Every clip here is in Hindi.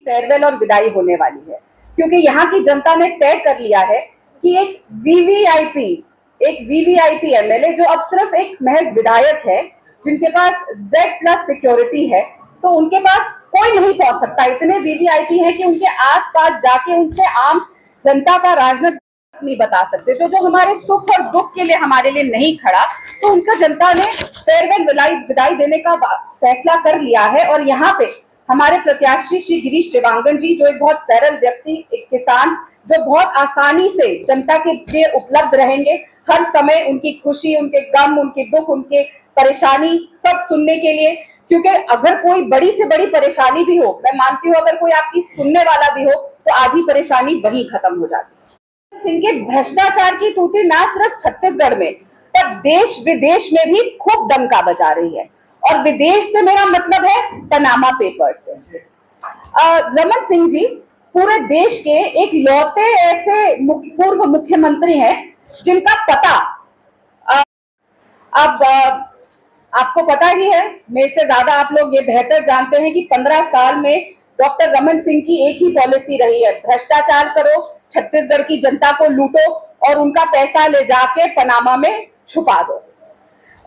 फेयरवेल और विदाई होने वाली है, क्योंकि यहाँ की जनता ने तय कर लिया है कि एक वीवीआईपी एमएलए जो अब सिर्फ एक महज विधायक है, जिनके पास Z+ सिक्योरिटी है, तो उनके पास कोई नहीं पहुंच सकता। इतने वीवीआईपी हैं कि उनके आसपास जाके उनसे आम जनता का राजनीति नहीं बता सकते। तो जो हमारे सुख और दुख के लिए हमारे लिए नहीं खड़ा, तो उनका जनता ने फेयरवेल विदाई देने का फैसला कर लिया है। और यहाँ पे हमारे प्रत्याशी श्री गिरीश देवांगन जी, जो एक बहुत सरल व्यक्ति, एक किसान, जो बहुत आसानी से जनता के लिए उपलब्ध रहेंगे, हर समय उनकी खुशी, उनके गम, उनके दुख, उनके परेशानी सब सुनने के लिए। क्योंकि अगर कोई बड़ी से बड़ी परेशानी भी हो, मैं मानती हूँ अगर कोई आपकी सुनने वाला भी हो, तो आधी परेशानी वही खत्म हो जाती है। इनके भ्रष्टाचार की तूती ना सिर्फ छत्तीसगढ़ में, पर देश विदेश में भी खूब डंका बजा रही है। और विदेश से मेरा मतलब है पनामा पेपर्स से। रमन सिंह जी पूरे देश के एक लौते ऐसे पूर्व मुख्यमंत्री हैं जिनका पता अब आपको पता ही है, मेरे से ज्यादा आप लोग ये बेहतर जानते हैं कि 15 साल में डॉक्टर रमन सिंह की एक ही पॉलिसी रही है, भ्रष्टाचार करो, छत्तीसगढ़ की जनता को लूटो और उनका पैसा ले जाके पनामा में छुपा दो।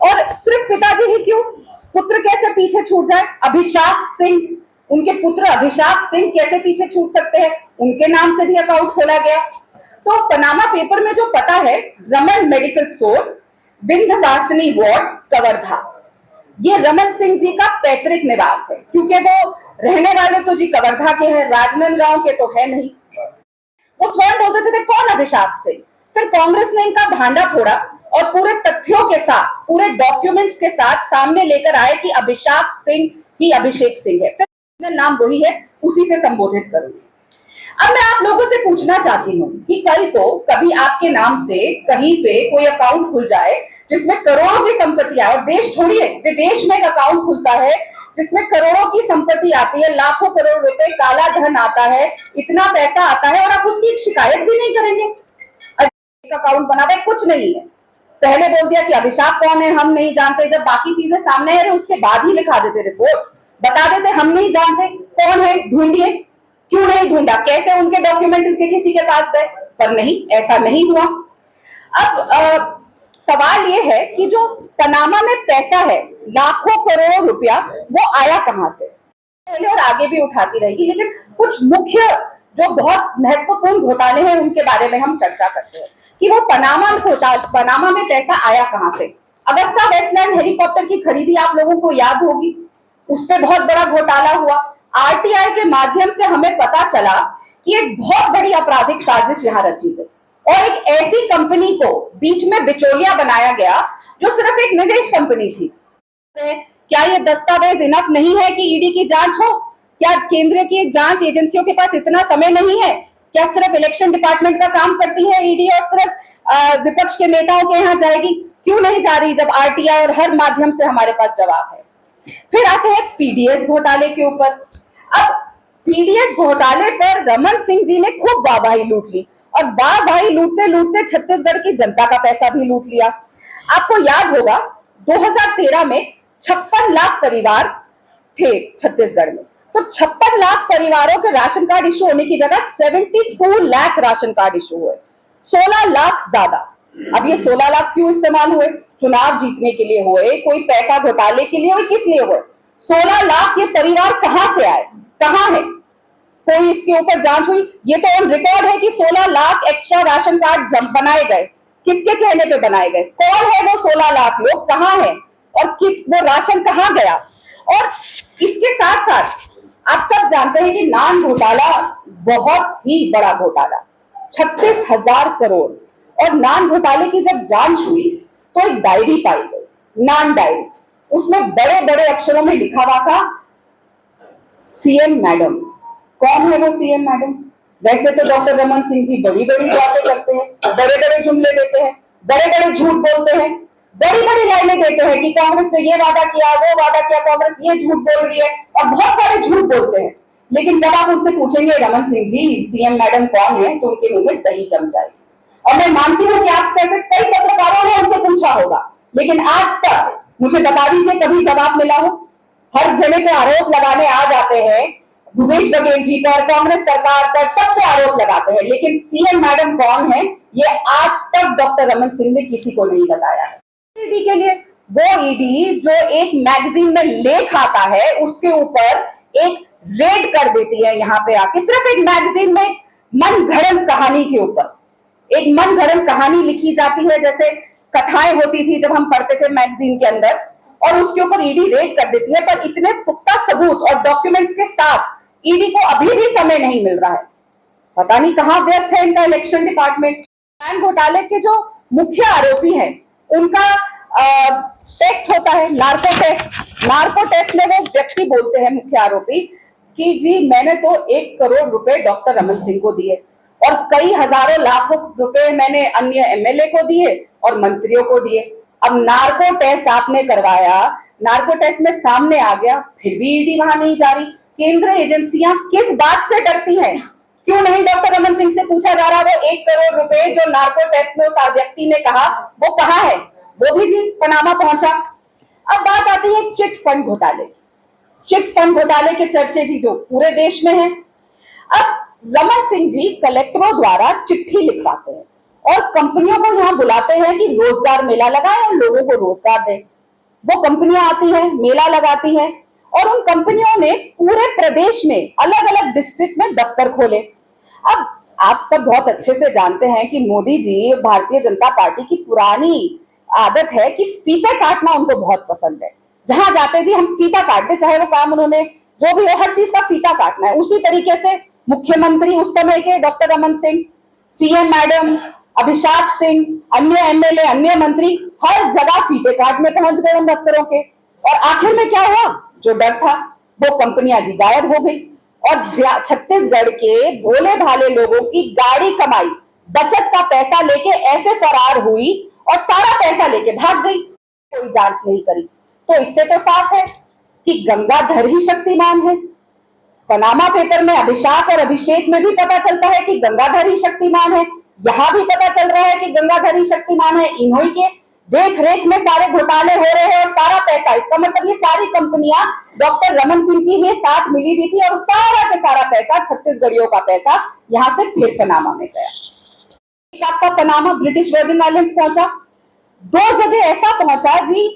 और सिर्फ पिताजी ही क्यों, पुत्र कैसे पीछे छूट जाए? अभिषेक सिंह, उनके पुत्र अभिषेक सिंह कैसे पीछे छूट सकते हैं? उनके नाम से भी अकाउंट खोला गया। तो पनामा पेपर में जो पता है, Raman medical store, Vindhyavasini ward, Kawardha, ये रमन सिंह जी का पैतृक निवास है। क्योंकि वो रहने वाले तो जी कवर्धा के हैं, राजनांदगांव के तो है नहीं। वो स्वयं बोलते थे कौन अभिषेक सिंह। फिर कांग्रेस ने इनका भांडा फोड़ा और पूरे तथ्यों के साथ, पूरे डॉक्यूमेंट्स के साथ सामने लेकर आए कि अभिषेक सिंह ही अभिषेक सिंह है। फिर नाम वही है, उसी से संबोधित करूंगी। अब मैं आप लोगों से पूछना चाहती हूँ कि कल को कभी आपके नाम से कहीं पे कोई अकाउंट खुल जाए जिसमें करोड़ों की संपत्ति आए, और देश छोड़िए विदेश में एक अकाउंट खुलता है जिसमें करोड़ों की संपत्ति आती है, लाखों करोड़ रुपए काला धन आता है, इतना पैसा आता है, और आप उसकी एक शिकायत भी नहीं करेंगे। एक अकाउंट बना हुआ कुछ नहीं है, पहले बोल दिया कि अभिषेक कौन है हम नहीं जानते, जब बाकी चीजें सामने आ रही उसके बाद ही लिखा देते, रिपोर्ट बता देते हम नहीं जानते कौन है, ढूंढिए। क्यों नहीं ढूंढा? कैसे उनके डॉक्यूमेंट उनके किसी के पास गए? पर नहीं, ऐसा नहीं हुआ। अब सवाल ये है कि जो पनामा में पैसा है, लाखों करोड़ रुपया, वो आया कहां से? पहले और आगे भी उठाती रहेगी, लेकिन कुछ मुख्य जो बहुत महत्वपूर्ण घोटाले हैं उनके बारे में हम चर्चा करते हैं कि वो पनामा में पैसा आया कहां से। अगस्ता वेस्टलैंड हेलीकॉप्टर की खरीदी आप लोगों को याद होगी, उस पर बहुत बड़ा घोटाला हुआ। आरटीआई के माध्यम से हमें पता चला कि एक बहुत बड़ी आपराधिक साजिश यहाँ रची गई और एक ऐसी कंपनी को बीच में बिचौलिया बनाया गया जो सिर्फ एक निवेश कंपनी थी। क्या ये दस्तावेज इनफ नहीं है कि ईडी की जांच हो? क्या केंद्र की जांच एजेंसियों के पास इतना समय नहीं है? क्या सिर्फ इलेक्शन डिपार्टमेंट का काम करती है ईडी और सिर्फ विपक्ष के नेताओं के यहाँ जाएगी? क्यों नहीं जा रही जब आरटीआई और हर माध्यम से हमारे पास जवाब है? फिर आते हैं पीडीएस घोटाले के ऊपर। अब पीडीएस घोटाले पर रमन सिंह जी ने खूब वाहवाही लूट ली, और वाहवाही लूटते लूटते छत्तीसगढ़ की जनता का पैसा भी लूट लिया। आपको याद होगा 2013 में 56 लाख परिवार थे छत्तीसगढ़ में, तो 56 लाख परिवारों के राशन कार्ड इशू होने की जगह 72 लाख राशन कार्ड इशू हुए, 16 लाख ज्यादा। अब ये 16 लाख क्यों इस्तेमाल हुए? चुनाव जीतने के लिए हुए, कोई पैसा घोटाले के लिए हुए, किस लिए हुए? 16 लाख ये परिवार कहां से आए, कहां है? कोई इसके ऊपर जांच हुई? ये तो ऑन रिकॉर्ड है कि 16 लाख एक्स्ट्रा राशन कार्ड बनाए गए। किसके कहने पे बनाए गए? कौन है वो 16 लाख लोग, कहां है, और किस वो राशन कहां गया? और इसके साथ साथ आप सब जानते हैं कि नान घोटाला बहुत ही बड़ा घोटाला, 36,000 करोड़। और नान घोटाले की जब जांच हुई तो एक डायरी पाई गई, नान डायरी, उसमें बड़े बड़े अक्षरों में लिखा हुआ था सीएम मैडम। कौन है वो सीएम मैडम? वैसे तो डॉक्टर रमन सिंह जी बड़ी बड़ी बातें करते हैं, बड़े बड़े जुमले देते हैं, बड़े बड़े झूठ बोलते हैं, बड़ी बड़ी लाइनें देते हैं कि कांग्रेस ने ये वादा किया, वो वादा किया, कांग्रेस ये झूठ बोल रही है, और बहुत सारे झूठ बोलते हैं। लेकिन जब आप उनसे पूछेंगे रमन सिंह जी सीएम मैडम कौन है, तो उनके मुंह में दही जम जाएगी। और मैं मानती हूँ कि आप जैसे कई पत्रकारों ने उनसे पूछा होगा, लेकिन आज तक मुझे बता दीजिए कभी जवाब मिला हो? हर जगह पे आरोप लगाने आ जाते हैं, भूपेश बघेल जी पर, कांग्रेस सरकार पर, सबको आरोप लगाते हैं, लेकिन सीएम मैडम कौन है ये आज तक डॉक्टर रमन सिंह ने किसी को नहीं बताया है। ईडी के लिए वो ईडी जो एक मैगजीन में लेख आता है उसके ऊपर एक रेड कर देती है, यहाँ पे आके सिर्फ एक मैगजीन में मन घड़ंत कहानी के ऊपर एक मन घड़ंत कहानी लिखी जाती है, जैसे कथाएं होती थी जब हम पढ़ते थे मैगजीन के अंदर, और उसके ऊपर ईडी रेड कर देती है। पर इतने पुख्ता सबूत और डॉक्यूमेंट्स के साथ ईडी को अभी भी समय नहीं मिल रहा है। पता नहीं कहां व्यस्त है इनका इलेक्शन डिपार्टमेंट। बैंक घोटाले के जो मुख्य आरोपी हैं उनका टेस्ट होता है, नार्को टेस्ट। नार्को टेस्ट में वो व्यक्ति बोलते हैं, मुख्य आरोपी, कि जी मैंने तो 1 करोड़ रुपए डॉक्टर रमन सिंह को दिए और कई हजारों लाखों रुपए मैंने अन्य एमएलए को दिए और मंत्रियों को दिए। अब नार्को टेस्ट आपने करवाया, नार्को टेस्ट में सामने आ गया, फिर भी ईडी वहां नहीं जा रही। केंद्रीय एजेंसियां किस बात से डरती हैं? क्यों नहीं डॉक्टर रमन सिंह से पूछा जा रहा वो 1 करोड़ रुपए जो नार्को टेस्ट में उस व्यक्ति ने कहा वो कहाँ है? वो भी जी पनामा पहुंचा। अब बात आती है चिट फंड घोटाले की। चिट फंड घोटाले के चर्चे जी जो पूरे देश में है। अब रमन सिंह जी कलेक्टरों द्वारा चिट्ठी लिखवाते हैं और कंपनियों को यहाँ बुलाते हैं कि रोजगार मेला लगाएं और लोगों को रोजगार दें। वो कंपनियां आती हैं, मेला लगाती हैं और उन कंपनियों ने पूरे प्रदेश में अलग अलग डिस्ट्रिक्ट में दफ्तर खोले। अब आप सब बहुत अच्छे से जानते हैं कि मोदी जी, भारतीय जनता पार्टी की पुरानी आदत है कि फीता काटना उनको बहुत पसंद है। जहां जाते जी हम फीता काट दे, चाहे वो काम उन्होंने जो भी हो, हर चीज का फीता काटना है। उसी तरीके से मुख्यमंत्री उस समय के doctor Raman Singh, CM madam, Abhishek Singh, अन्य एमएलए, अन्य मंत्री हर जगह फीते काटने पहुंच गए उन दफ्तरों के। और आखिर में क्या हुआ? जो डर था वो कंपनियां जी गायब हो गई और छत्तीसगढ़ के भोले भाले लोगों की गाड़ी कमाई, बचत का पैसा लेके ऐसे फरार हुई और सारा पैसा लेके भाग गई। कोई जांच नहीं करी। तो इससे तो साफ है कि गंगाधर ही शक्तिमान है। पनामा पेपर में अभिषेक और अभिषेक में भी पता चलता है कि गंगाधर ही शक्तिमान है। यहां भी पता चल रहा है कि गंगाधर ही शक्तिमान है। इन्हीं के देख रेख में सारे घोटाले हो रहे हैं और सारा पैसा, इसका मतलब ये सारी कंपनियां डॉक्टर रमन सिंह की ही साथ मिली हुई थी और सारा के सारा पैसा, छत्तीसगढ़ियों का पैसा, यहां से फिर पनामा में गया। एक आपका पनामा ब्रिटिश वर्जिन आइलैंड्स पहुंचा, 2 जगह ऐसा पहुंचा जी,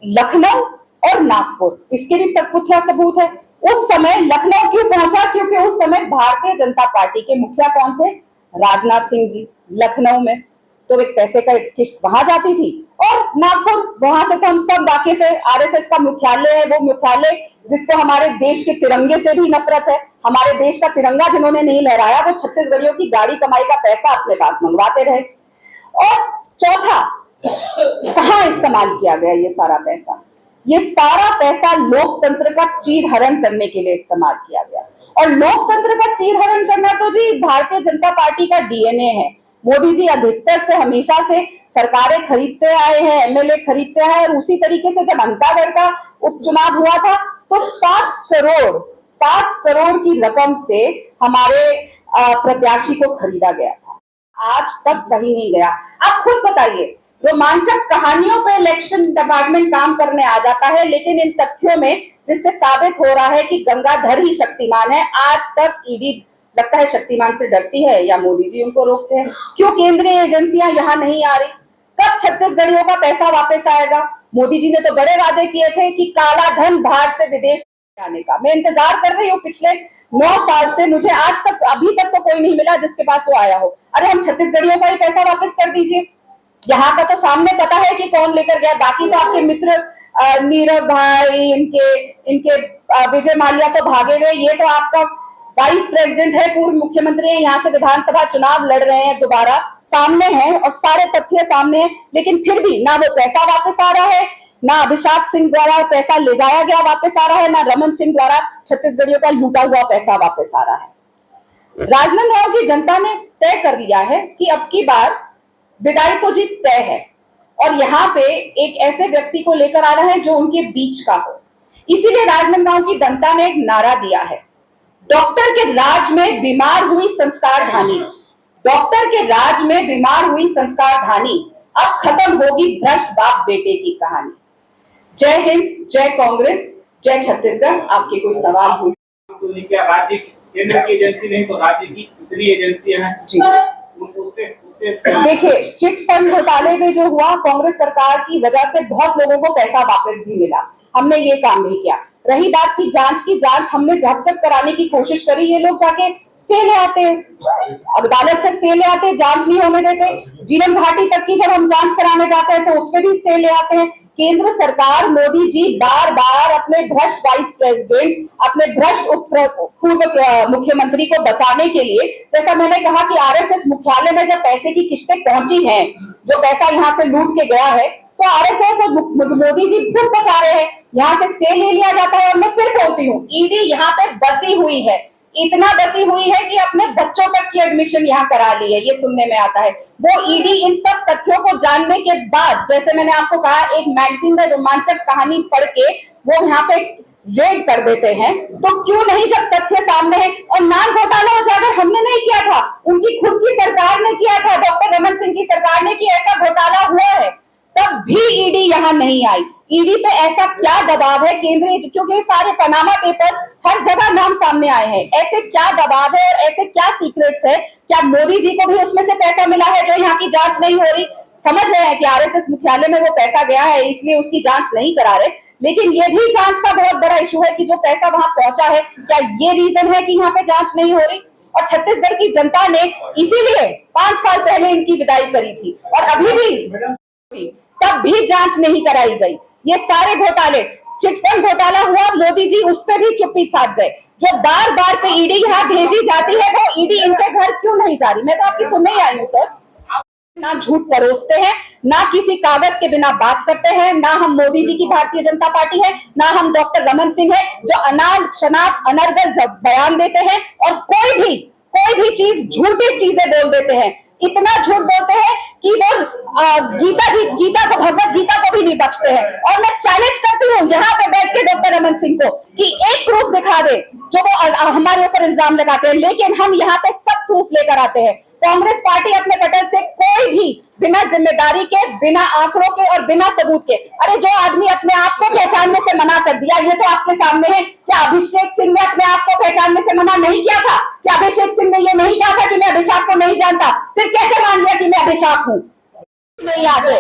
लखनऊ और नागपुर। इसके भी तथ्य सबूत है। उस समय लखनऊ क्यों पहुंचा? क्योंकि उस समय भारतीय जनता पार्टी के मुखिया कौन थे? राजनाथ सिंह जी लखनऊ में, तो एक पैसे का किस्त वहां जाती थी। और नागपुर, वहां से तो हम सब वाकिफ है, आरएसएस का मुख्यालय है, वो मुख्यालय जिसको हमारे देश के तिरंगे से भी नफरत है। हमारे देश का तिरंगा जिन्होंने नहीं लहराया वो छत्तीसगढ़ियों की गाड़ी कमाई का पैसा अपने पास मंगवाते रहे। और चौथा, कहां इस्तेमाल किया गया ये सारा पैसा? ये सारा पैसा लोकतंत्र का चीरहरण करने के लिए इस्तेमाल किया गया। और लोकतंत्र का चीरहरण करना तो जी भारतीय जनता पार्टी का डीएनए है। मोदी जी अधिकतर से हमेशा से सरकारें खरीदते आए हैं, एमएलए खरीदते आए हैं। और उसी तरीके से जब अंतागढ़ का उपचुनाव हुआ था तो 7 करोड़ की रकम से हमारे प्रत्याशी को खरीदा गया था। आज तक कहीं नहीं गया। आप खुद बताइए, रोमांचक कहानियों पे इलेक्शन डिपार्टमेंट काम करने आ जाता है, लेकिन इन तथ्यों में जिससे साबित हो रहा है कि गंगाधर ही शक्तिमान है, आज तक ईडी लगता है शक्तिमान से डरती है या मोदी जी उनको रोकते हैं। क्यों केंद्रीय एजेंसियां यहाँ नहीं आ रही? कब छत्तीसगढ़ियों का पैसा वापस आएगा? मोदी जी ने तो बड़े वादे किए थे कि काला धन बाहर से विदेश जाने का। मैं इंतजार कर रही हूँ पिछले 9 साल से, मुझे आज तक अभी तक तो कोई नहीं मिला जिसके पास वो आया हो। अरे हम छत्तीसगढ़ियों का ही पैसा वापस कर दीजिए। यहाँ का तो सामने पता है कि कौन लेकर गया। बाकी तो आपके मित्र नीरव भाई, इनके विजय माल्या तो भागे हुए। ये तो आपका वाइस प्रेसिडेंट है, पूर्व मुख्यमंत्री है, यहाँ से विधानसभा चुनाव लड़ रहे हैं दोबारा, सामने है और सारे तथ्य सामने हैं। लेकिन फिर भी ना वो पैसा वापस आ रहा है, ना अभिषेक सिंह द्वारा पैसा ले जाया गया वापस आ रहा है, ना रमन सिंह द्वारा छत्तीसगढ़ियों का लूटा हुआ पैसा वापस आ रहा है। राजनांदगांव की जनता ने तय कर लिया है कि अब की बार विदाई तो जी तय है और यहाँ पे एक ऐसे व्यक्ति को लेकर आ रहा है जो उनके बीच का हो। इसीलिए राजनांदगांव की जनता ने एक नारा दिया है, डॉक्टर के राज में बीमार हुई संस्कार धानी। डॉक्टर के राज में बीमार हुई संस्कार धानी, अब खत्म होगी भ्रष्ट बाप बेटे की कहानी। जय हिंद, जय कांग्रेस, जय छत्तीसगढ़। आपके कोई सवाल हो? नहीं किया। राज्य केंद्र की एजेंसी नहीं तो राज्य की इतनी एजेंसियां हैं जी। देखिए, चिट फंड घोटाले में जो हुआ, कांग्रेस सरकार की वजह से बहुत लोगों को पैसा वापस भी मिला। हमने ये काम नहीं किया। रही बात की जांच हमने झपझप कराने की कोशिश करी, ये लोग जाके स्टे ले आते हैं, अदालत से स्टे ले आते हैं, जांच नहीं होने देते। जीवन घाटी तक की जब हम जांच कराने जाते हैं तो उस पर भी स्टे ले आते हैं। केंद्र सरकार, मोदी जी बार बार अपने भ्रष्ट वाइस प्रेसिडेंट, अपने भ्रष्ट पूर्व मुख्यमंत्री को बचाने के लिए, जैसा मैंने कहा कि आरएसएस मुख्यालय में जब पैसे की किस्तें पहुंची हैं, जो पैसा यहाँ से लूट के गया है, तो आरएसएस और मोदी जी खुद बचा रहे हैं। यहाँ से स्टे ले लिया जाता है। और मैं फिर बोलती हूँ, ईडी यहाँ पे बसी हुई है, इतना बसी हुई है कि अपने बच्चों तक की एडमिशन यहाँ करा ली है, ये सुनने में आता है। वो ईडी इन सब तथ्यों को जानने के बाद, जैसे मैंने आपको कहा, एक मैगजीन में रोमांचक कहानी पढ़ के वो यहाँ पे रेड कर देते हैं, तो क्यों नहीं जब तथ्य सामने है। और नान घोटाला उजागर हमने नहीं किया था, उनकी खुद की सरकार ने किया था, डॉक्टर रमन सिंह की सरकार ने, कि ऐसा घोटाला हुआ है, तब भी ईडी यहाँ नहीं आई। ईडी पे ऐसा क्या दबाव है केंद्रीय, क्योंकि सारे पनामा पेपर्स हर जगह नाम सामने आए हैं, ऐसे क्या दबाव है और ऐसे क्या सीक्रेट्स है? क्या मोदी जी को भी उसमें से पैसा मिला है जो यहाँ की जांच नहीं हो रही? समझ रहे हैं कि आरएसएस मुख्यालय में वो पैसा गया है, इसलिए उसकी जांच नहीं करा रहे, लेकिन ये भी जांच का बहुत बड़ा इशू है कि जो पैसा वहां पहुंचा है, क्या ये रीजन है कि यहाँ पे जांच नहीं हो रही? और छत्तीसगढ़ की जनता ने इसीलिए 5 साल पहले इनकी विदाई करी थी, और अभी भी तब भी जांच नहीं कराई गई। ये सारे घोटाले, चिटफंड घोटाला हुआ, मोदी जी उस पर भी चुप्पी साध गए। जो बार बार पे ईडी यहाँ भेजी जाती है, वो ईडी इनके घर क्यों नहीं जा रही? मैं तो आपकी सुनने ही आई हूँ सर। ना झूठ परोसते हैं, ना किसी कागज के बिना बात करते हैं, ना हम मोदी जी की भारतीय जनता पार्टी है, ना हम डॉक्टर रमन सिंह है जो अनाप शनाप अनर्गल बयान देते हैं, और कोई भी चीज झूठी चीजें बोल देते हैं। इतना झूठ बोलते हैं कि वो गीता को, भगवत गीता को भी नहीं बख्शते हैं। और मैं चैलेंज करती हूँ यहाँ पे बैठ के डॉक्टर रमन सिंह को कि एक प्रूफ दिखा दे जो वो हमारे ऊपर इल्जाम लगाते हैं, लेकिन हम यहाँ पे सब प्रूफ लेकर आते हैं। कांग्रेस पार्टी अपने पटल से कोई भी बिना जिम्मेदारी के, बिना आंकड़ों के और बिना सबूत के, अरे जो आदमी अपने आप को पहचानने से मना कर दिया, ये तो आपके सामने है। क्या अभिषेक सिंह ने अपने आप को पहचानने से मना नहीं किया था? क्या अभिषेक सिंह ने ये नहीं कहा था कि मैं अभिषेक को नहीं जानता? फिर कैसे मान लिया कि मैं अभिषेक हूँ? नहीं आते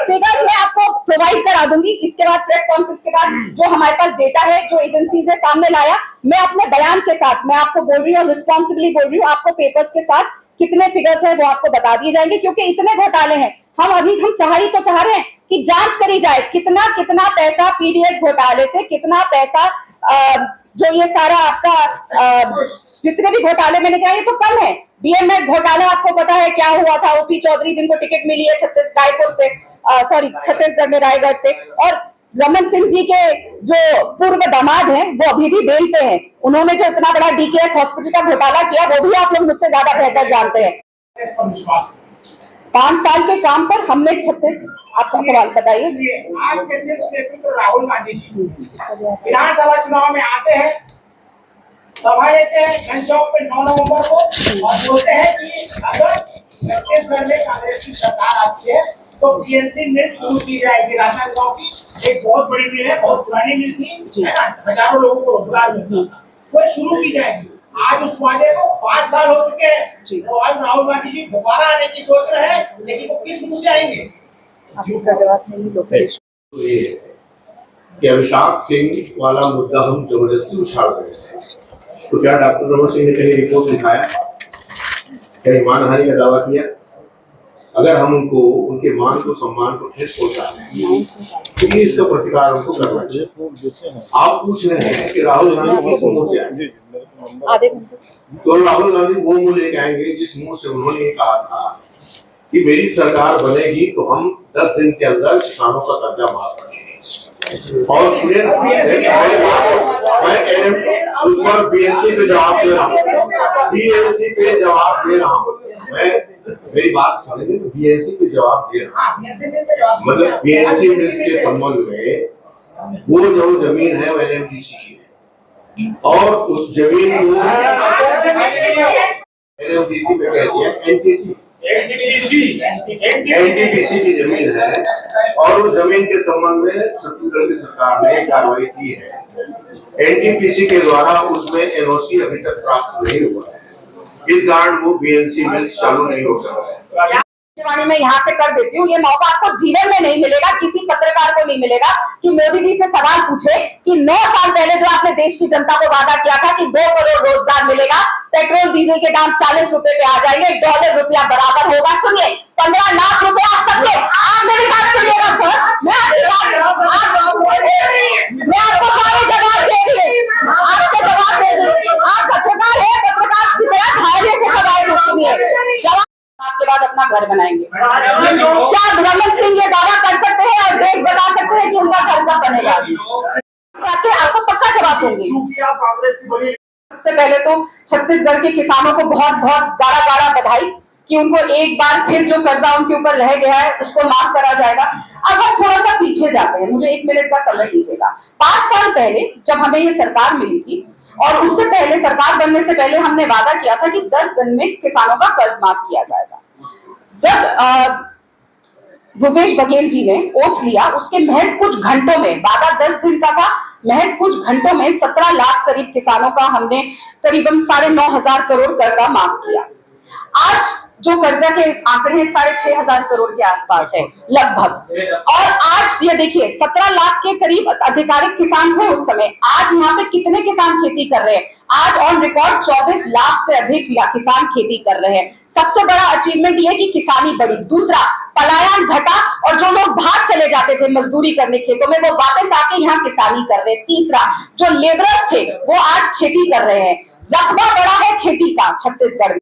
फिगर्स मैं आपको प्रोवाइड करा दूंगी इसके बाद, प्रेस कॉन्फ्रेंस के बाद, जो हमारे पास डेटा है, जो एजेंसी ने सामने लाया, मैं अपने बयान के साथ, मैं आपको बोल रही हूँ, रिस्पॉन्सिबली बोल रही हूँ, आपको पेपर्स के साथ कितने फिगर्स है वो आपको बता दिए जाएंगे, क्योंकि इतने घोटाले हैं। हम चाह रहे हैं कि जांच करी जाए, कितना पैसा पीडीएस घोटाले से, कितना पैसा जो ये सारा आपका जितने भी घोटाले मैंने कहा, ये तो कम है। बीएमएफ घोटाला आपको पता है क्या हुआ था? ओपी चौधरी जिनको टिकट मिली है छत्तीसगढ़ में रायगढ़ से, और रमन सिंह जी के जो पूर्व दामाद हैं वो अभी भी बेल पे हैं। उन्होंने जो इतना बड़ा डीकेएस हॉस्पिटल का घोटाला किया, वो भी आप लोग मुझसे ज्यादा बेहतर जानते हैं। 5 साल के काम पर हमने 36, आपका सवाल बताइए। राहुल गांधी जी विधानसभा चुनाव में आते हैं, सभा लेते हैं गंज चौक पे 9 नवंबर को, और बोलते हैं कि अगर छत्तीसगढ़ में कांग्रेस की सरकार आती है तो पीएनसी मिल शुरू की जाएगी। राजनांदगांव की एक बहुत बड़ी मिल है, बहुत पुरानी मिल थी, है ना, हजारों लोगों को रोजगार मिलता था, वो शुरू की जाएगी। आज उस वादे को 5 साल हो चुके हैं, और आज राहुल गांधी जी दोबारा आने की सोच रहे हैं, लेकिन वो किस मुंह से आएंगे? आप इसका जवाब नहीं दोगे। कि अभिषेक सिंह वाला मुद्दा हम जबरदस्ती उछाल रहे थे, तो क्या डॉक्टर रमन सिंह ने कहीं रिपोर्ट दिखाया, कहीं मानहानि का दावा किया? अगर हम उनको, उनके मान को, सम्मान को ठेस पहुंचा रहे हैं, तो इसका प्रतिकार हमको करना चाहिए। आप पूछ रहे हैं कि राहुल गांधी किस मुंह से आएंगे, तो राहुल गांधी वो मुंह लेके आएंगे जिस मुंह से उन्होंने ये कहा था कि मेरी सरकार बनेगी तो हम 10 दिन के अंदर किसानों का कर्जा माफ करेंगे। और फिर मैं उस पर बीएनसी पे जवाब दे रहा हूँ, बीएनसी पे जवाब दे रहा हूँ, मैं मेरी बात समझिए, बीएनसी पे जवाब दे रहा हूँ। मतलब बीएनसी मिल्स के संबंध में वो जो जमीन है वो एनएमडीसी की है, और उस जमीन को एनएमडीसी पे कह दिया एनटीसी, एनटीपीसी की जमीन है, और उस जमीन के संबंध में छत्तीसगढ़ की सरकार ने कार्रवाई की है। एनटीपीसी के द्वारा उसमें एनओसी अभी तक प्राप्त नहीं हुआ है, इस कारण वो बीएनसी मिल्स चालू नहीं हो सकता है। वाणी में यहाँ से कर देती हूँ, ये मौका आपको जीवन में नहीं मिलेगा, किसी पत्रकार को नहीं मिलेगा कि मोदी जी से सवाल पूछे कि 9 साल पहले जो आपने देश की जनता को वादा किया था कि 2 करोड़ रोजगार मिलेगा, पेट्रोल डीजल के दाम 40 रुपए पे आ जाएंगे, डॉलर रुपया बराबर होगा। सुनिए, 15 लाख रुपए आप सबके, आप मेरी बात सुनिएगा सर, मैं आपको सारे जवाब देंगे, आपको जवाब देंगे। आप पत्रकार है, पत्रकार की तरह धैर्य से सवाल सुनिए, आपके बाद अपना घर बनाएंगे। क्या रमन सिंह ये दावा कर सकते हैं और देश बता सकते हैं कि उनका घर कब बनेगा? आपको पक्का जवाब दूंगी। सबसे पहले तो छत्तीसगढ़ के किसानों को बहुत बहुत गाड़ा बधाई कि उनको एक बार फिर जो कर्जा उनके ऊपर रह गया है उसको माफ करा जाएगा। अब हम थोड़ा सा पीछे जाते हैं, मुझे 1 मिनट का समय दीजिएगा। 5 साल पहले जब हमें ये सरकार मिली थी और उससे पहले सरकार बनने से पहले हमने वादा किया था कि 10 दिन में किसानों का कर्ज माफ किया जाएगा। जब भूपेश बघेल जी ने ओथ लिया, उसके महज कुछ घंटों में, वादा 10 दिन का था, महज कुछ घंटों में 17 लाख करीब किसानों का हमने करीबन 9,500 करोड़ कर्जा माफ किया। आज जो कर्जा के आंकड़े हैं 6,500 करोड़ के आसपास है लगभग। और आज ये देखिए 17 लाख के करीब आधिकारिक किसान थे उस समय। आज यहाँ पे कितने किसान खेती कर रहे हैं? आज ऑन रिकॉर्ड 24 लाख से अधिक किसान खेती कर रहे हैं। सबसे बड़ा अचीवमेंट ये कि किसानी बढ़ी। दूसरा, पलायन घटा और जो लोग भाग चले जाते थे मजदूरी करने खेतों में, वो वापस आके यहाँ किसानी कर रहे हैं। तीसरा, जो लेबरर्स थे वो आज खेती कर रहे हैं। रकबा बड़ा है खेती का छत्तीसगढ़ में।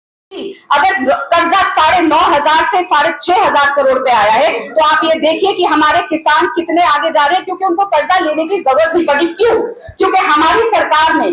अगर कर्जा 9,500 से 6,500 करोड़ पे आया है तो आप ये देखिए कि हमारे किसान कितने आगे जा रहे हैं, क्योंकि उनको कर्जा लेने की जरूरत नहीं पड़ी। क्यों? क्योंकि हमारी सरकार ने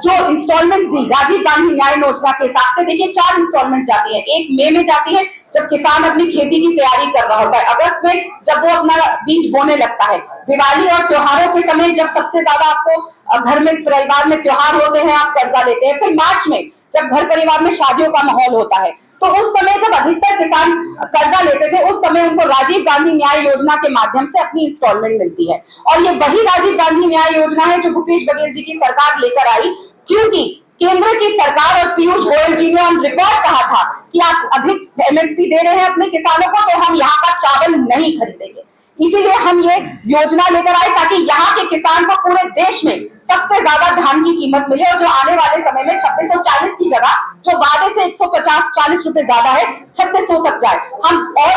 जो इंस्टॉलमेंट्स दी राजीव गांधी न्याय योजना के हिसाब से, देखिए 4 इंस्टॉलमेंट जाती है। एक मई में जाती है जब किसान अपनी खेती की तैयारी कर रहा होता है, अगस्त में जब वो अपना बीज बोने लगता है, दिवाली और त्योहारों के समय जब सबसे ज्यादा आपको घर में परिवार में त्योहार होते हैं आप कर्जा लेते हैं, फिर मार्च में जब घर परिवार में शादियों का माहौल होता है, तो उस समय जब अधिकतर किसान कर्जा लेते थे उस समय उनको राजीव गांधी न्याय योजना के माध्यम से अपनी इंस्टॉलमेंट मिलती है। और ये वही राजीव गांधी न्याय योजना है जो भूपेश बघेल जी की सरकार लेकर आई, क्योंकि केंद्र की सरकार और पीयूष गोयल जी ने ऑन रिकॉर्ड कहा था कि आप अधिक एमएसपी दे रहे हैं अपने किसानों को तो हम यहाँ का चावल नहीं खरीदेंगे। इसीलिए हम ये योजना लेकर आए ताकि यहाँ के किसान को पूरे देश में सबसे ज्यादा धान की कीमत मिले और जो आने वाले समय में 2640 की जगह जो वादे से 150-40 रुपए ज्यादा है 3600 तक जाए। हम और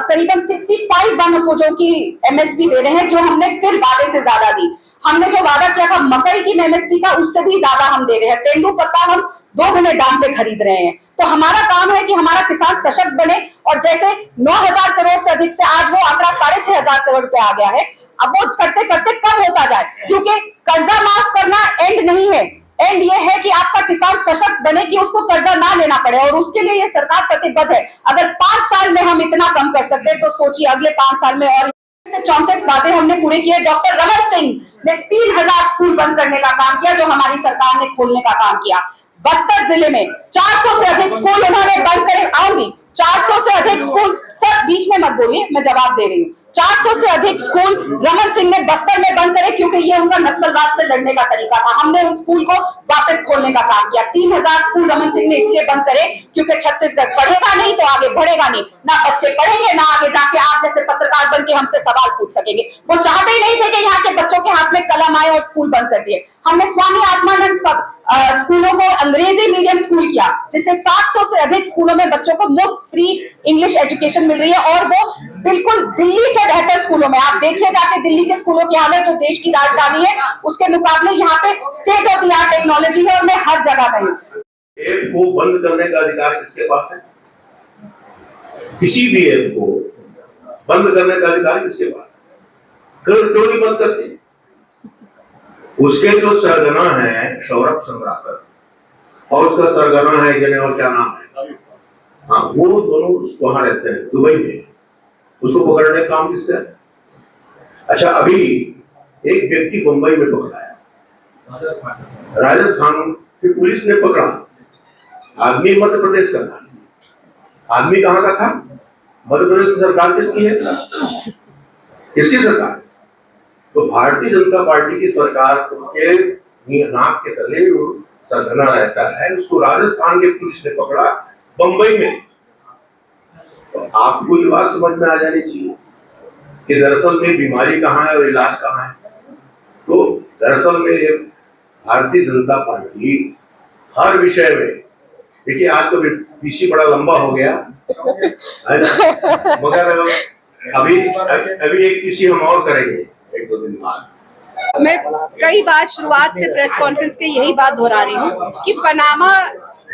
करीबन 65 वन उपजों की एमएसपी दे रहे हैं जो हमने फिर वादे से ज्यादा दी। हमने जो वादा किया था मकई की एमएसपी का उससे भी ज्यादा हम दे रहे हैं। तेंदुपत्ता हम 2 गुने दाम पे खरीद रहे हैं। तो हमारा काम है कि हमारा किसान सशक्त बने और जैसे 9,000 करोड़ से अधिक से आज वो आंकड़ा 6,500 करोड़ पे आ गया है। अब वो करते करते कब होता जाए, क्योंकि कर्जा माफ करना एंड नहीं है। एंड ये है कि आपका किसान सशक्त बने कि उसको कर्जा ना लेना पड़े और उसके लिए ये सरकार प्रतिबद्ध है। अगर 5 साल में हम इतना कम कर सकते हैं तो सोचिए अगले 5 साल में और 34 बातें हमने पूरी की है। डॉक्टर रमन सिंह ने 3,000 स्कूल बंद करने का काम किया जो हमारी सरकार ने खोलने का काम किया। बस्तर जिले में 400 से अधिक स्कूल उन्होंने बंद करे। आऊंगी 400 से अधिक स्कूल, सर बीच में मत बोलिए, मैं जवाब दे रही हूँ। 400 से अधिक स्कूल रमन सिंह ने बस्तर में बंद करे क्योंकि ये उनका नक्सलवाद से लड़ने का तरीका था। हमने उन स्कूल को वापस खोलने का काम किया। 3,000 स्कूल रमन सिंह ने इसलिए बंद करे क्योंकि छत्तीसगढ़ पढ़ेगा नहीं तो आगे बढ़ेगा नहीं, ना बच्चे पढ़ेंगे ना आगे जाके आप जैसे पत्रकार बन के हमसे सवाल पूछ सकेंगे। वो चाहते ही नहीं थे कि यहाँ के बच्चों के हाथ में कलम आए और स्कूल बंद कर दिए। हमने स्वामी आत्मानंद स्कूलों को अंग्रेजी मीडियम स्कूल किया जिससे 700 से अधिक स्कूलों में बच्चों को मुफ्त फ्री इंग्लिश एजुकेशन मिल रही है और वो बिल्कुल दिल्ली से बेहतर स्कूलों में। आप देखिए जाके दिल्ली के स्कूलों की हालत, जो देश की राजधानी है उसके मुकाबले यहाँ पे state of the art technology है और मैं हर जगह गई। ऐप को बंद करने का अधिकार किसके पास है? किसी भी ऐप को बंद करने का अधिकार किसके पास है? क्यों नहीं बंद करते? उसके जो सरगना है सौरभ संग्राकर और उसका सरगना है जने और क्या नाम है, हाँ वो दोनों वहां रहते हैं दुबई में। उसको पकड़ने का काम किसका है? अच्छा अभी एक व्यक्ति मुंबई में पकड़ा है, राजस्थान की पुलिस ने पकड़ा। आदमी मध्य प्रदेश का था। आदमी कहाँ का था? मध्य प्रदेश की सरकार किसकी है? किसकी सरकार है? तो भारतीय जनता पार्टी की सरकार के नाक के तले वो सरगना रहता है। उसको राजस्थान के पुलिस ने पकड़ा बंबई में। तो आपको ये बात समझ में आ जानी चाहिए कि दरअसल में बीमारी कहाँ है और इलाज कहाँ है। तो दरअसल में भारतीय जनता पार्टी हर विषय में, देखिए आज तो पीसी बड़ा लंबा हो गया है ना, मगर अभी एक पीसी हम और करेंगे 1-2 दिन बाद। मैं कई बार शुरुआत से प्रेस कॉन्फ्रेंस के यही बात दोहरा रही हूँ कि पनामा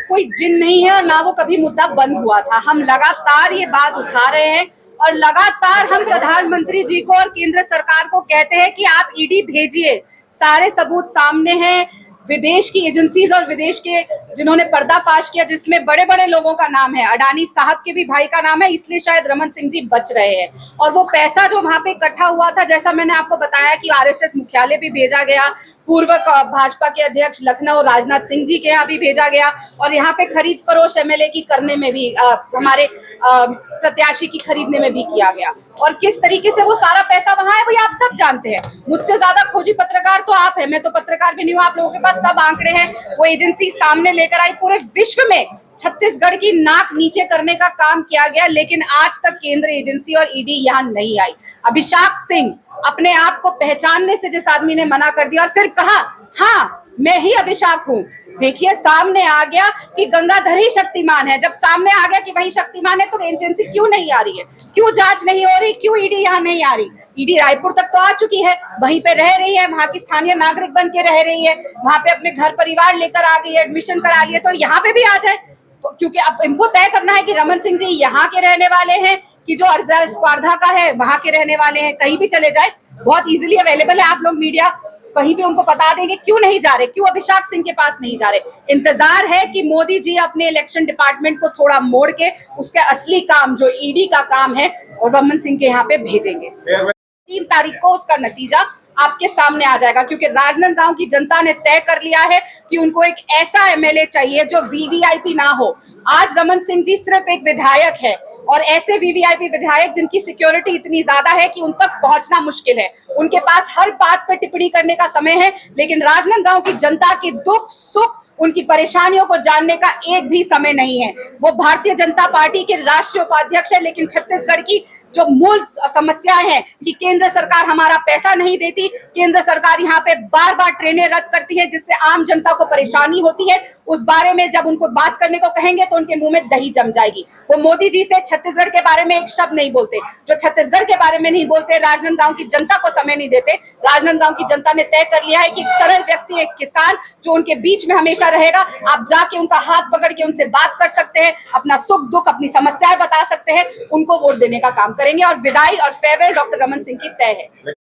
कोई जिन नहीं है और ना वो कभी मुद्दा बंद हुआ था। हम लगातार ये बात उठा रहे हैं और लगातार हम प्रधानमंत्री जी को और केंद्र सरकार को कहते हैं कि आप ईडी भेजिए, सारे सबूत सामने हैं। विदेश की एजेंसीज और विदेश के जिन्होंने पर्दाफाश किया, जिसमें बड़े बड़े लोगों का नाम है, अडानी साहब के भी भाई का नाम है, इसलिए शायद रमन सिंह जी बच रहे हैं। और वो पैसा जो वहां पे इकट्ठा हुआ था, जैसा मैंने आपको बताया कि आरएसएस मुख्यालय भी भेजा गया, पूर्व भाजपा के अध्यक्ष लखनऊ राजनाथ सिंह जी के यहाँ भी भेजा गया, और यहाँ पे खरीद फरोश एमएलए की करने में भी हमारे प्रत्याशी की खरीदने में भी किया गया। और किस तरीके से वो सारा पैसा वहां है, वही आप सब जानते हैं। मुझसे ज्यादा खोजी पत्रकार तो आप है, मैं तो पत्रकार भी नहीं हूँ। आप लोगों के पास सब आंकड़े हैं। वो एजेंसी सामने लेकर आई, पूरे विश्व में छत्तीसगढ़ की नाक नीचे करने का काम किया गया, लेकिन आज तक केंद्र एजेंसी और ईडी यहाँ नहीं आई। अभिषेक सिंह अपने आप को पहचानने से जिस आदमी ने मना कर दिया और फिर कहा हाँ मैं ही अभिषेक हूँ, देखिए सामने आ गया कि गंगाधर ही शक्तिमान है। जब सामने आ गया कि वही शक्तिमान है, तो एजेंसी क्यों नहीं आ रही है, क्यों जांच नहीं हो रही, क्यों ईडी यहाँ नहीं आ रही? ईडी रायपुर तक तो आ चुकी है, वहीं पे रह रही है, वहां की स्थानीय नागरिक बन के रह रही है, वहां पे अपने घर परिवार लेकर आ गई है, एडमिशन करा लिए, तो यहाँ पे भी आ जाए। क्योंकि अब इनको तय करना है कि रमन सिंह जी यहाँ के रहने वाले हैं कि जो स्पर्धा का है वहां के रहने वाले हैं। कहीं भी चले जाए, बहुत इजीली अवेलेबल है, आप लोग मीडिया कहीं भी उनको बता देंगे। क्यों नहीं जा रहे, क्यों अभिषेक सिंह के पास नहीं जा रहे? इंतजार है कि मोदी जी अपने इलेक्शन डिपार्टमेंट को थोड़ा मोड़ के उसके असली काम जो ईडी का काम है और रमन सिंह के यहाँ पे भेजेंगे। 3 तारीख को उसका नतीजा आपके सामने आ जाएगा, क्योंकि राजनांदगांव की जनता ने तय कर लिया है कि उनको एक ऐसा एमएलए चाहिए जो वीवीआईपी ना हो। आज रमन सिंह जी सिर्फ एक विधायक है, और ऐसे वीवीआईपी विधायक जिनकी सिक्योरिटी इतनी ज्यादा है कि उन तक पहुंचना मुश्किल है। उनके पास हर बात पर टिप्पणी करने का समय है, लेकिन राजनांदगांव की जनता के दुख सुख, उनकी परेशानियों को जानने का एक भी समय नहीं है। वो भारतीय जनता पार्टी के राष्ट्रीय उपाध्यक्ष है, लेकिन छत्तीसगढ़ की जो मूल समस्याएं हैं कि केंद्र सरकार हमारा पैसा नहीं देती, केंद्र सरकार यहाँ पे बार बार ट्रेनें रद्द करती है, जिससे आम जनता को परेशानी होती है, उस बारे में जब उनको बात करने को कहेंगे तो उनके मुंह में दही जम जाएगी। वो मोदी जी से छत्तीसगढ़ के बारे में एक शब्द नहीं बोलते, जो छत्तीसगढ़ के बारे में नहीं बोलते, राजनांदगांव की जनता को समय नहीं देते। राजनांदगांव की जनता ने तय कर लिया है कि एक सरल व्यक्ति, एक किसान जो उनके बीच में हमेशा रहेगा, आप जाके उनका हाथ पकड़ के उनसे बात कर सकते हैं, अपना सुख दुख, अपनी समस्याएं बता सकते हैं, उनको वोट देने का काम करेंगे। और विदाई और फेयरवेल डॉक्टर रमन सिंह की तय है।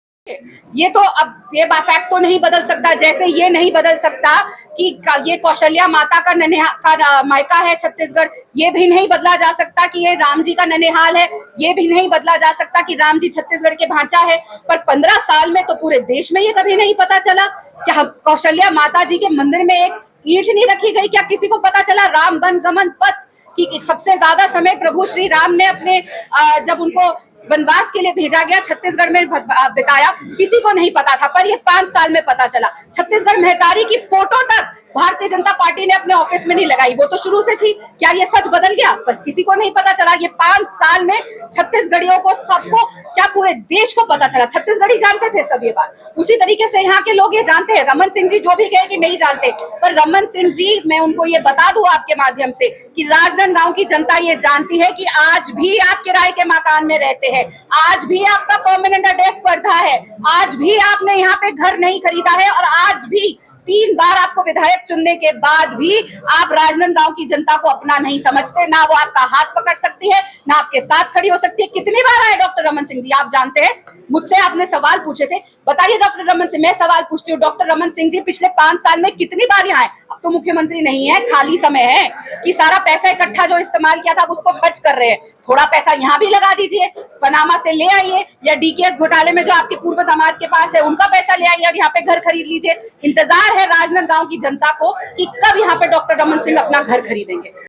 ये तो अब ये फैक्ट तो नहीं बदल सकता, जैसे ये नहीं बदल सकता कि ये कौशल्या माता का मायका है छत्तीसगढ़, ये भी नहीं बदला जा सकता कि ये राम जी का ननिहाल है, ये भी नहीं बदला जा सकता कि राम जी छत्तीसगढ़ के भांचा है। पर 15 साल में तो पूरे देश में ये कभी नहीं पता चला। क्या कौशल्या माता जी के मंदिर में एक ईंट नहीं रखी गई? क्या किसी को पता चला राम वन गमन पथ कि सबसे ज्यादा समय प्रभु श्री राम ने अपने जब उनको वनवास के लिए भेजा गया छत्तीसगढ़ में बिताया? किसी को नहीं पता था, पर ये 5 साल में पता चला। छत्तीसगढ़ महतारी की फोटो तक भारतीय जनता पार्टी ने अपने ऑफिस में नहीं लगाई, वो तो शुरू से थी। क्या ये सच बदल गया? बस किसी को नहीं पता चला। ये 5 साल में छत्तीसगढ़ियों को, सबको, क्या पूरे देश को पता चला? छत्तीसगढ़ी जानते थे सब ये बात। उसी तरीके से यहाँ के लोग ये जानते हैं। रमन सिंह जी जो भी कहे कि नहीं जानते, पर रमन सिंह जी, मैं उनको ये बता दूं आपके माध्यम से कि राजनांदगांव की जनता ये जानती है कि आज भी आप किराए के मकान में रहते हैं, आज भी आपका परमानेंट एड्रेस स्पर्धा है, आज भी आपने यहाँ पे घर नहीं खरीदा है, और आज भी 3 बार आपको विधायक चुनने के बाद भी आप राजनांदगांव की जनता को अपना नहीं समझते। ना वो आपका हाथ पकड़ सकती है, ना आपके साथ खड़ी हो सकती है। कितनी बार आए डॉक्टर रमन सिंह जी, आप जानते हैं? मुझसे आपने सवाल पूछे थे, बताइए डॉक्टर रमन सिंह, मैं सवाल पूछती हूँ, डॉक्टर रमन सिंह जी पिछले 5 साल में कितनी बार यहाँ आए? अब तो मुख्यमंत्री नहीं है, खाली समय है कि सारा पैसा इकट्ठा जो इस्तेमाल किया था आप उसको खर्च कर रहे हैं। थोड़ा पैसा यहाँ भी लगा दीजिए, पनामा से ले आइए, या डीकेएस घोटाले में जो आपके पूर्व दामाद के पास है उनका पैसा ले आइए और यहाँ पे घर खरीद लीजिए। इंतजार है राजनांदगांव की जनता को कि कब यहाँ पे डॉक्टर रमन सिंह अपना घर खरीदेंगे।